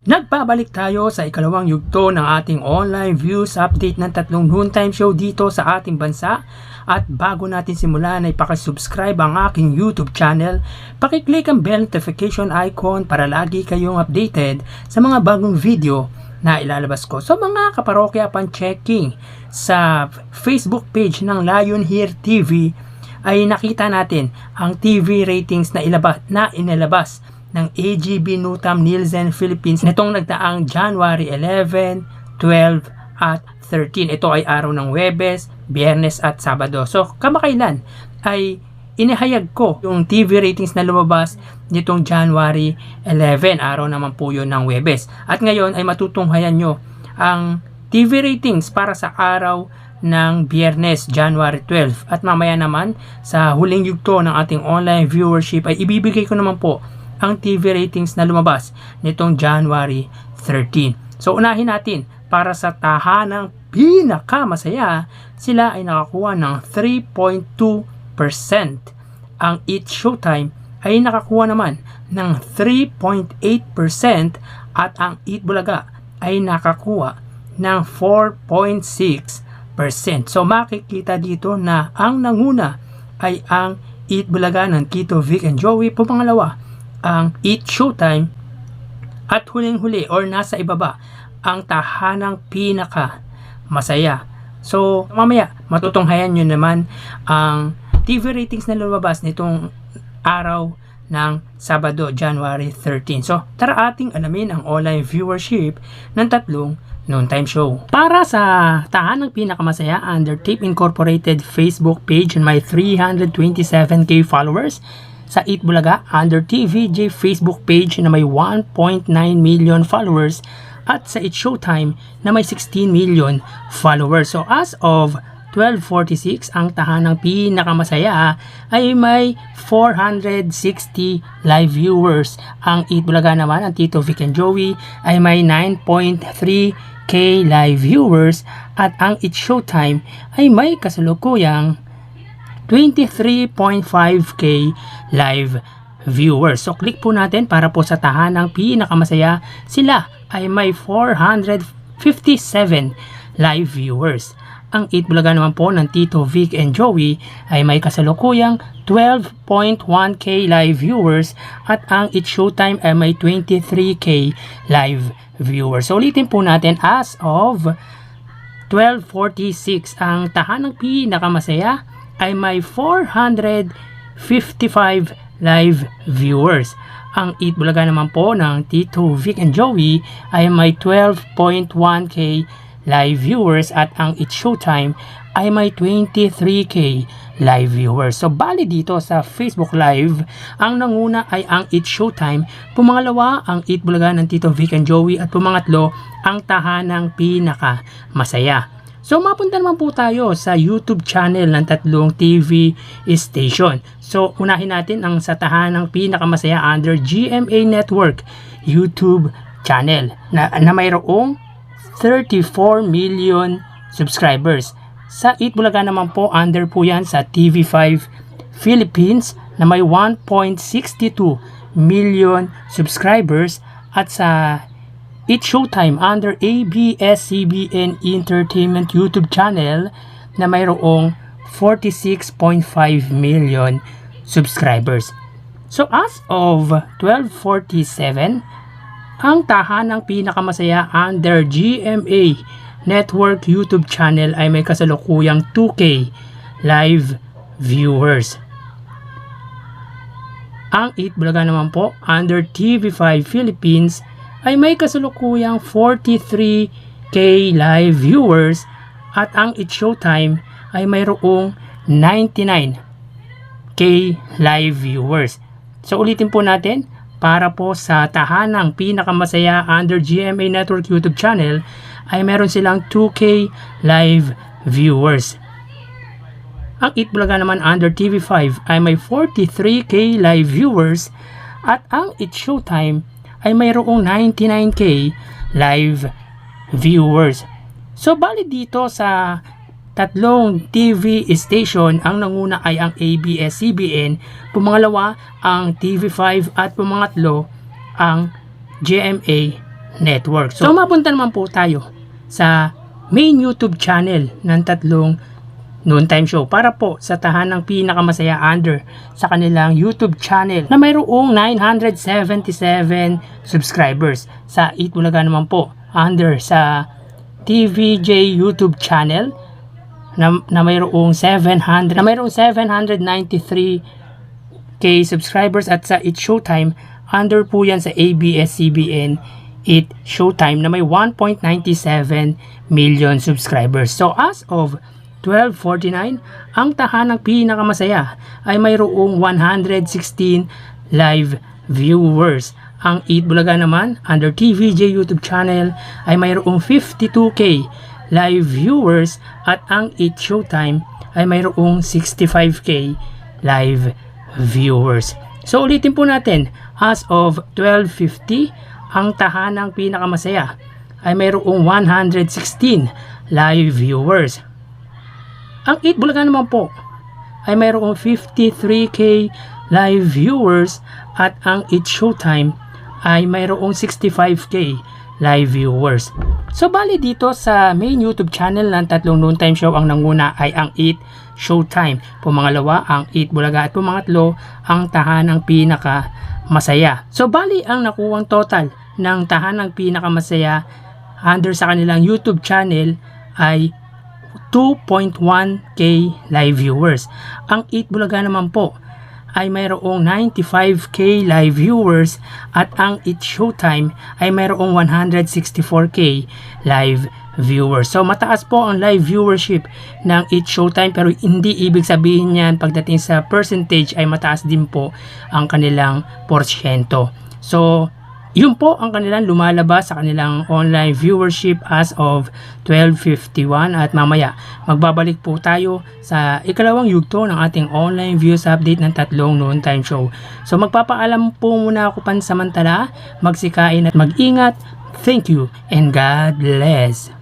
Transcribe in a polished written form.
Nagbabalik tayo sa ikalawang yugto ng ating online views update ng tatlong noontime show dito sa ating bansa. At bago natin simulan ay pakisubscribe ang aking YouTube channel, pakiclick ang bell notification icon para lagi kayong updated sa mga bagong video na ilalabas ko. So mga kaparokya, upon checking sa Facebook page ng Lion Here TV ay nakita natin ang TV ratings na inilabas ng AGB Nutam Nielsen Philippines nitong nagdaang January 11, 12 at 13. Ito ay araw ng Huwebes, Biyernes at Sabado. So kamakailan ay inihayag ko yung TV ratings na lumabas nitong January 11. Araw naman po yun ng Huwebes. At ngayon ay matutunghayan nyo ang TV ratings para sa araw ng Biyernes, January 12. At mamaya naman sa huling yugto ng ating online viewership ay ibibigay ko naman po ang TV ratings na lumabas nitong January 13. So unahin natin, para sa tahanang pinakamasaya, sila ay nakakuha ng 3.2%. Ang Eat Showtime ay nakakuha naman ng 3.8% at ang Eat Bulaga ay nakakuha ng 4.6%. So makikita dito na ang nanguna ay ang Eat Bulaga ng Tito Vic and Joey. Pumangalawa ang Eat Showtime at huling-huli or nasa ibaba ang tahanang pinaka masaya. So mamaya matutunghayan nyo naman ang TV ratings na lumabas nitong araw ng Sabado, January 13. So tara ating alamin ang online viewership ng tatlong noontime show. Para sa tahanang pinakamasaya, under Tape Incorporated Facebook page and my 327k followers. Sa Eat Bulaga, under TVJ Facebook page na may 1.9 million followers at sa Eat Showtime na may 16 million followers. So as of 12:46, ang tahanang pinakamasaya ay may 460 live viewers. Ang Eat Bulaga naman, ang Tito Vic and Joey, ay may 9.3k live viewers at ang Eat Showtime ay may kasalukuyang 23.5k live viewers. So click po natin para po sa tahanang pinakamasaya. Sila ay may 457 live viewers. Ang Eat Bulaga naman po ng Tito Vic and Joey ay may kasalukuyang 12.1k live viewers at ang Eat Showtime ay may 23k live viewers. So ulitin po natin, as of 12:46, ang tahanang pinakamasaya ay may 455 live viewers. Ang Eat Bulaga naman po ng Tito Vic and Joey ay may 12.1k live viewers at ang Eat Showtime ay may 23k live viewers. So bali dito sa Facebook Live, ang nanguna ay ang Eat Showtime, pumangalawa ang Eat Bulaga ng Tito Vic and Joey at pumangatlo ang tahanang pinaka masaya. So mapunta naman po tayo sa YouTube channel ng tatlong TV station. So unahin natin ang sa tahanang pinakamasaya under GMA Network YouTube channel na mayroong 34 million subscribers. Sa Eat Bulaga naman po, under po yan sa TV5 Philippines na may 1.62 million subscribers at sa Eat Showtime under ABS-CBN Entertainment YouTube channel na mayroong 46.5 million subscribers. So as of 12:47, ang tahanang pinakamasaya under GMA Network YouTube channel ay may kasalukuyang 2k live viewers. Ang Eat Bulaga naman po under TV5 Philippines ay may kasalukuyang 43k live viewers at ang Eat Showtime ay mayroong 99k live viewers. So ulitin po natin, para po sa tahanang pinakamasaya under GMA Network YouTube channel ay meron silang 2k live viewers. Ang Eat Bulaga naman under TV5 ay may 43k live viewers at ang Eat Showtime ay mayroong 99k live viewers. So bali dito sa tatlong TV station, ang nanguna ay ang ABS-CBN, pumangalawa ang TV5 at pumangatlo ang GMA Network. So mapunta naman po tayo sa main YouTube channel ng tatlong Noontime Show para po sa tahanang pinakamasaya under sa kanilang YouTube channel na mayroong 977 subscribers. Sa 8 Bulaga naman po under sa TVJ YouTube channel na mayroong 793k subscribers, at sa It's Showtime under po yan sa ABS-CBN It Showtime na may 1.97 million subscribers. So as of 12:49, ang tahanang pinakamasaya ay mayroong 116 live viewers. Ang 8 Bulaga naman under TVJ YouTube channel ay mayroong 52k live viewers, at ang 8 Showtime ay mayroong 65k live viewers. So ulitin po natin, as of 12:50, ang tahanang pinakamasaya ay mayroong 116 live viewers. Ang 8 Bulaga naman po ay mayroong 53k live viewers, at ang 8 Showtime ay mayroong 65k live viewers. So bali dito sa main YouTube channel ng tatlong Noontime Show, ang nanguna ay ang 8 Showtime, pumangalawa ang 8 Bulaga, at pumangatlo ang tahanang pinaka masaya. So bali ang nakuwang total ng tahanang pinakamasaya under sa kanilang YouTube channel ay 2.1k live viewers. Ang 8 Bulaga naman po ay mayroong 95k live viewers, at ang It's Showtime ay mayroong 164k live viewers. So mataas po ang live viewership ng It's Showtime, pero hindi ibig sabihin yan pagdating sa percentage ay mataas din po ang kanilang porsyento. So yun po ang kanilang lumalabas sa kanilang online viewership as of 12:51, at mamaya magbabalik po tayo sa ikalawang yugto ng ating online views update ng tatlong Noontime Show. So magpapaalam po muna ako pansamantala, magsikain at mag-ingat. Thank you and God bless.